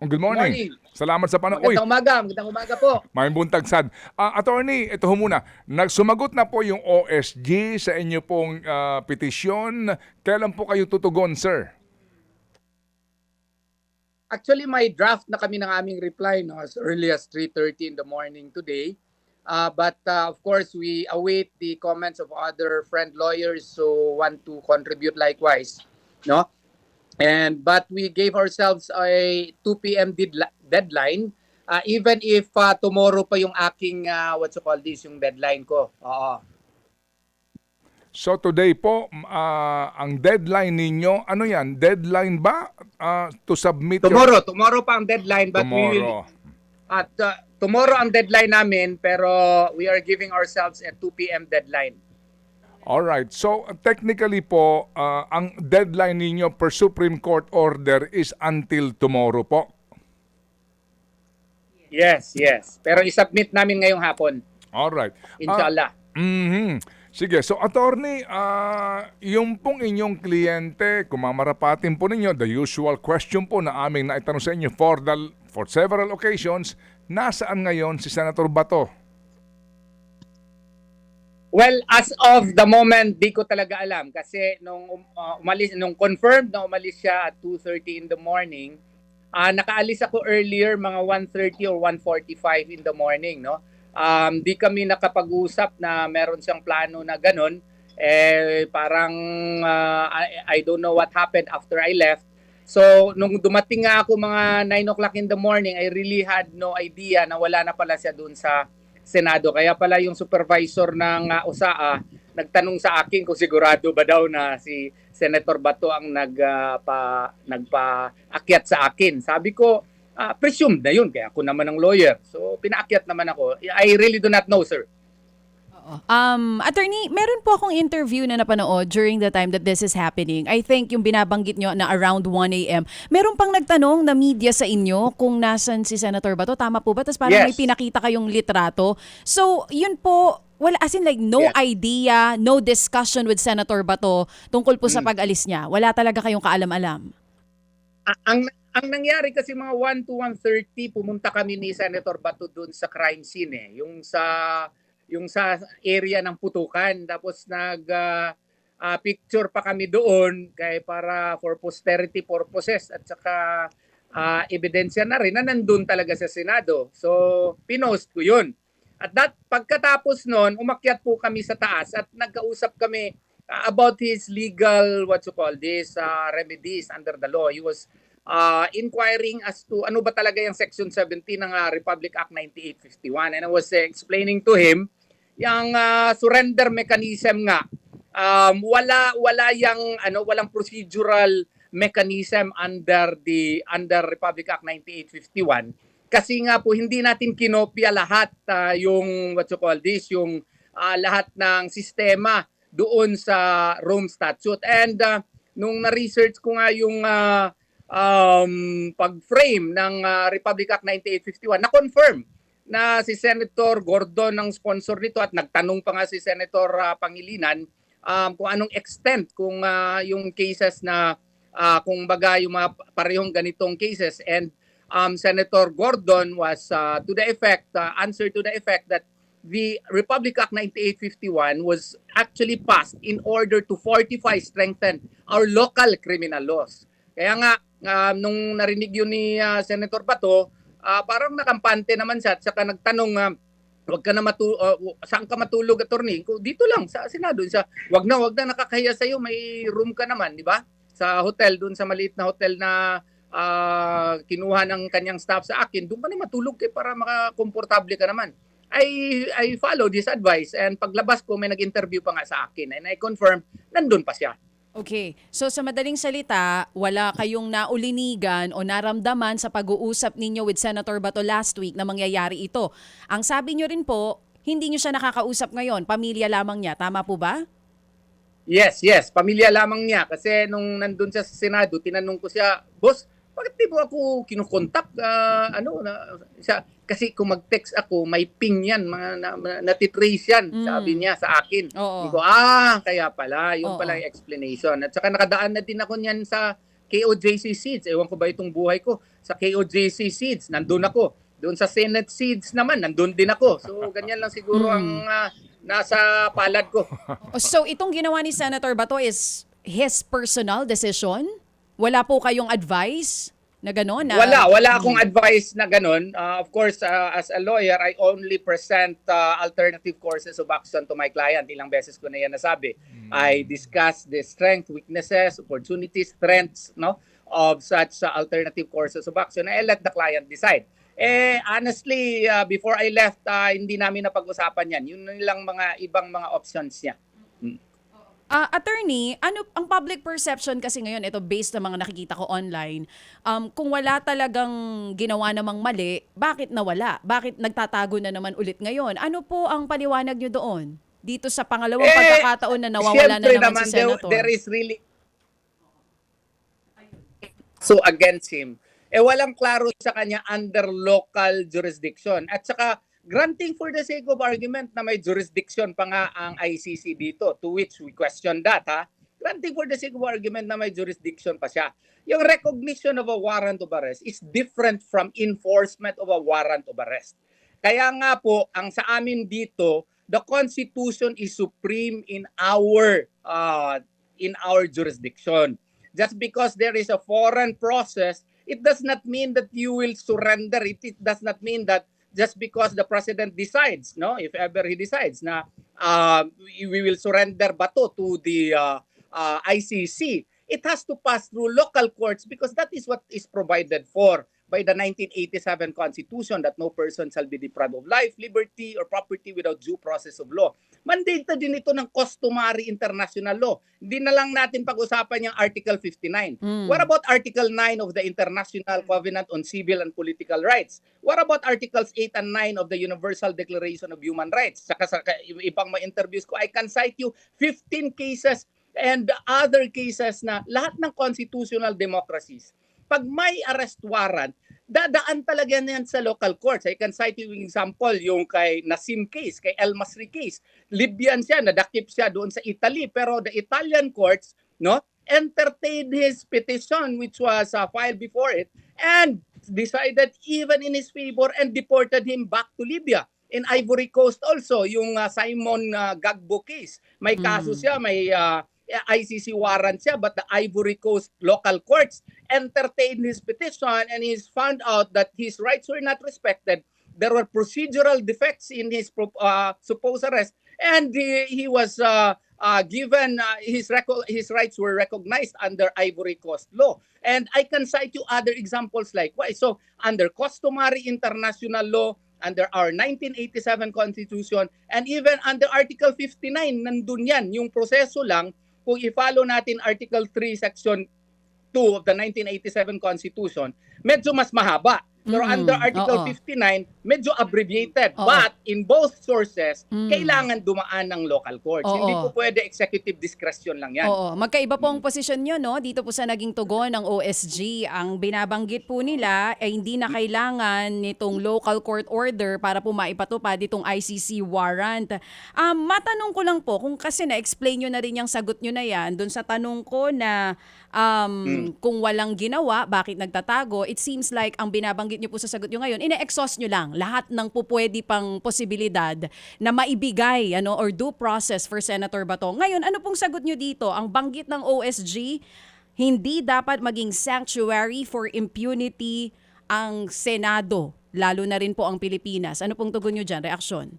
Good Good morning. morning. Salamat sa panahon. Uy, Magandang umaga po. may buntagsan. Attorney, ito ho muna. Nagsumagot na po yung OSG sa inyo pong petisyon. Kailan po kayo tutugon, sir? Actually, may draft na kami ng aming reply no, as early as 3:30 in the morning today. But of course, we await the comments of other friend lawyers who want to contribute likewise. No? But we gave ourselves a 2 p.m. deadline even if tomorrow pa yung aking yung deadline ko. Oo. So today po, ang deadline ninyo, ano yan? Deadline ba to submit Tomorrow pa ang deadline but we will tomorrow? at tomorrow ang deadline namin pero we are giving ourselves a 2 p.m. deadline. Alright. So technically po, ang deadline ninyo per Supreme Court order is until tomorrow po. Yes. Pero i-submit namin ngayong hapon, Alright. inshallah. Sige, so attorney, yung pong inyong kliyente, kung mamarapatin po ninyo, the usual question po na aming naitanong sa inyo for several occasions, nasaan ngayon si Senator Bato? Well, as of the moment, di ko talaga alam kasi nung confirmed na umalis siya at 2:30 in the morning, nakaalis ako earlier mga 1:30 or 1:45 in the morning, no? Di kami nakapag-usap na meron siyang plano na ganun. Parang I don't know what happened after I left. So, nung dumating nga ako mga 9 o'clock in the morning, I really had no idea na wala na pala siya dun sa Senado. Kaya pala yung supervisor ng USAA nagtanong sa akin kung sigurado ba daw na si Senator Bato ang nagpaakyat sa akin. Sabi ko, presumed na yun, kaya ako naman ang lawyer. So, pinaakyat naman ako. I really do not know, sir. Attorney, meron po akong interview na napanood during the time that this is happening. I think yung binabanggit nyo na around 1 a.m. Meron pang nagtanong na media sa inyo kung nasan si Senator Bato. Tama po ba? Tapos parang may Yes. pinakita kayong litrato. So, yun po, wala, as in like no Yes. idea, no discussion with Senator Bato tungkol po sa pag-alis niya. Wala talaga kayong kaalam-alam. Ang nangyari kasi mga 1 to 1:30 pumunta kami ni Senator Bato doon sa crime scene yung sa area ng putukan, tapos picture pa kami doon para for posterity purposes at saka ebidensya na rin na nandun talaga sa Senado. So pinost ko yun. At pagkatapos noon, umakyat po kami sa taas at nagkausap kami about his legal remedies under the law. He was inquiring as to ano ba talaga yung Section 17 ng Republic Act 9851, and I was explaining to him yung surrender mechanism nga. Walang procedural mechanism under Republic Act 9851 kasi nga po hindi natin kinopya lahat yung lahat ng sistema doon sa Rome Statute. And nung na-research ko nga yung pag-frame ng Republic Act 9851, na-confirm na si Senator Gordon ang sponsor nito at nagtanong pa nga si Senator Pangilinan kung anong extent kung yung cases na kung baga yung mga parehong ganitong cases, and Senator Gordon was answer to the effect that the Republic Act 9851 was actually passed in order to strengthen our local criminal laws. Kaya nga nung narinig yun ni Senator Bato, parang nakampante naman siya at saka nagtanong, saan ka matulog, attorney? Dito lang sa Senado. Wag na nakakahiya sa iyo, may room ka naman, di ba? Sa hotel, doon sa maliit na hotel na kinuha ng kanyang staff sa akin, doon ka na matulog para makakomportable ka naman. I followed his advice, and paglabas ko may nag-interview pa nga sa akin, and I confirm nandun pa siya. Okay. So sa madaling salita, wala kayong naulinigan o naramdaman sa pag-uusap ninyo with Senator Bato last week na mangyayari ito. Ang sabi nyo rin po, hindi nyo siya nakakausap ngayon, pamilya lamang niya. Tama po ba? Yes. Pamilya lamang niya. Kasi nung nandun siya sa Senado, tinanong ko siya, Boss, bakit di mo ako kinukontak? Kasi kung mag-text ako, may ping yan, natitrace yan, sabi niya sa akin. Oo. Hindi ko, kaya pala, yun pala yung explanation. At saka nakadaan na din ako niyan sa KOJC seats. Ewan ko ba itong buhay ko. Sa KOJC seats, nandun ako. Doon sa Senate seats naman, nandun din ako. So ganyan lang siguro ang nasa palad ko. So itong ginawa ni Senator Bato is his personal decision? Wala po kayong advice na gano'n? Wala akong advice na ganun. Of course, as a lawyer, I only present alternative courses of action to my client. Ilang beses ko na yan nasabi. I discuss the strength, weaknesses, opportunities, strengths, no, of such alternative courses of action. I let the client decide. Honestly, before I left, hindi namin napag-usapan yan. Yun lang mga ibang mga options niya. Attorney, ano ang public perception kasi ngayon, ito based sa mga nakikita ko online, kung wala talagang ginawa namang mali, bakit nawala? Bakit nagtatago na naman ulit ngayon? Ano po ang paliwanag nyo doon? Dito sa pangalawang pagkakataon na nawawala na naman si Senator. There is really so against him. Walang klaro sa kanya under local jurisdiction. At saka granting for the sake of argument na may jurisdiction pa nga ang ICC dito, to which we question that, granting for the sake of argument na may jurisdiction pa siya. Yung recognition of a warrant of arrest is different from enforcement of a warrant of arrest. Kaya nga po, ang sa amin dito, the Constitution is supreme in our jurisdiction. Just because there is a foreign process, it does not mean that you will surrender. It does not mean that just because the president decides, no, if ever he decides na we will surrender Bato to the ICC, it has to pass through local courts because that is what is provided for by the 1987 Constitution, that no person shall be deprived of life, liberty, or property without due process of law. Mandate din ito ng customary international law. Hindi na lang natin pag-usapan yung Article 59. What about Article 9 of the International Covenant on Civil and Political Rights? What about Articles 8 and 9 of the Universal Declaration of Human Rights? Saka sa ibang mga interviews ko, I can cite you 15 cases and other cases na lahat ng constitutional democracies, pag may arrest warrant, dadaan talaga yan sa local courts. I can cite you example, yung kay Nassim case, kay El Masri case. Libyan siya, nadakip siya doon sa Italy, pero the Italian courts, no, entertained his petition which was filed before it and decided even in his favor and deported him back to Libya. In Ivory Coast also, yung Simon Gbagbo case. May kaso siya, may ICC warrant siya, but the Ivory Coast local courts entertained his petition and he's found out that his rights were not respected. There were procedural defects in his supposed arrest, and he was given his rights were recognized under Ivory Coast law. And I can cite you other examples likewise. So under customary international law, under our 1987 Constitution, and even under Article 59, nandun yan. Yung proseso lang, kung i-follow natin Article 3, Section 2 of the 1987 Constitution, medyo mas mahaba. Pero under Article 59, medyo abbreviated. But in both sources, kailangan dumaan ng local courts. Hindi po pwede executive discretion lang yan. Magkaiba po ang posisyon nyo, no? Dito po sa naging tugon ng OSG, ang binabanggit po nila ay hindi na kailangan nitong local court order para po maipatupad itong ICC warrant. Matanong ko lang po, kung kasi na-explain nyo na rin yung sagot nyo na yan, dun sa tanong ko na kung walang ginawa, bakit nagtatago? It seems like ang binabanggit nyo po sa sagot nyo ngayon, ine-exhaust nyo lang lahat ng pupwede pang posibilidad na maibigay or due process for Senator Bato. Ngayon, ano pong sagot nyo dito? Ang banggit ng OSG, hindi dapat maging sanctuary for impunity ang Senado, lalo na rin po ang Pilipinas. Ano pong tugon nyo dyan? Reaksyon?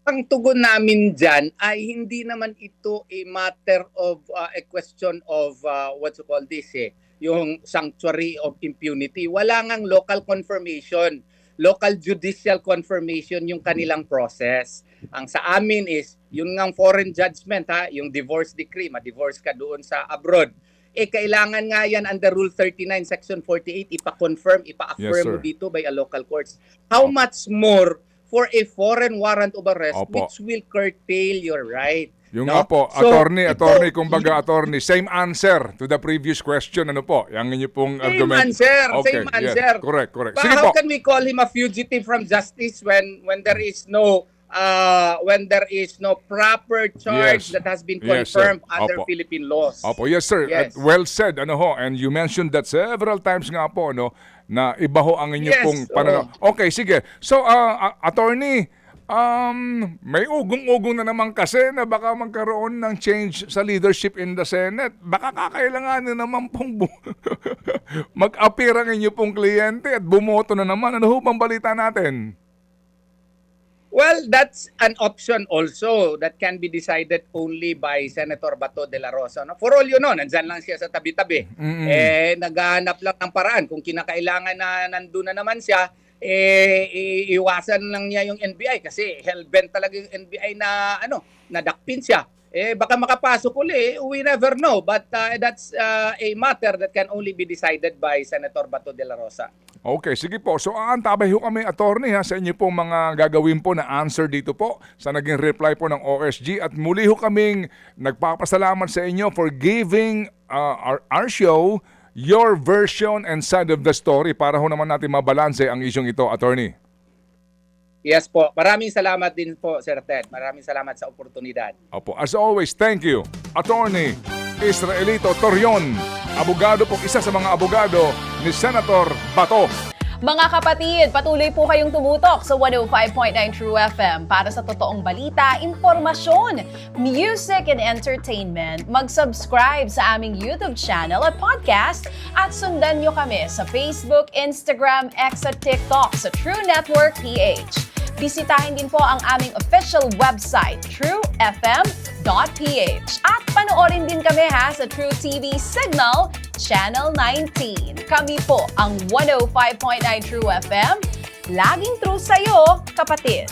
Ang tugon namin dyan ay hindi naman ito a matter of a question of what you call this, yung sanctuary of impunity. Wala ngang local confirmation, local judicial confirmation yung kanilang process. Ang sa amin is, yung ngang foreign judgment, yung divorce decree, ma-divorce ka doon sa abroad. Kailangan nga yan under Rule 39, Section 48, ipa-confirm, ipa-affirm mo dito by a local courts. How much more for a foreign warrant of arrest which will curtail your right? Yung nga po, attorney, kumbaga attorney, same answer to the previous question, ano po? Yang inyo pong argument. Same answer. Correct. But Sige how po. can we call him a fugitive from justice when there is no when there is no proper charge Yes. that has been Yes, sir. confirmed under Opo. Philippine laws. Opo, yes sir. Yes. At well said, ano ho, and you mentioned that several times nga po, no, na iba ho ang inyo Yes, pong pananaw. Okay, sige. So, attorney, may ugong-ugong na naman kasi na baka magkaroon ng change sa leadership in the Senate. Baka kakailanganin naman pong mag-appear ang inyo pong kliyente at bumoto na naman. Ano ho bang balita natin? Well, that's an option also that can be decided only by Senator Bato de la Rosa. No? For all you know, nandyan lang siya sa tabi-tabi. Naghahanap lang ng paraan. Kung kinakailangan na nandun na naman siya, iiwasan lang niya yung NBI kasi hellbent talaga yung NBI na nadakpin siya. Baka makapasok uli, we never know. But that's a matter that can only be decided by Senator Bato de la Rosa. Okay, sige po. So aantabay ho kami, attorney, sa inyo pong mga gagawin po na answer dito po sa naging reply po ng OSG. At muli ho kaming nagpapasalamat sa inyo for giving our show your version and side of the story para ho naman natin mabalanse ang isyong ito, attorney. Yes po. Maraming salamat din po, Sir Ted. Maraming salamat sa oportunidad. Opo, as always, thank you, Attorney Israelito Torion, abogado po, isa sa mga abogado ni Senator Bato. Mga kapatid, patuloy po kayong tumutok sa 105.9 True FM para sa totoong balita, impormasyon, music and entertainment. Mag-subscribe sa aming YouTube channel at podcast at sundan nyo kami sa Facebook, Instagram, X at TikTok sa True Network PH. Bisitahin din po ang aming official website, truefm.ph. At panoorin din kami sa True TV Signal, Channel 19. Kami po ang 105.9 True FM. Laging true sa'yo, kapatid.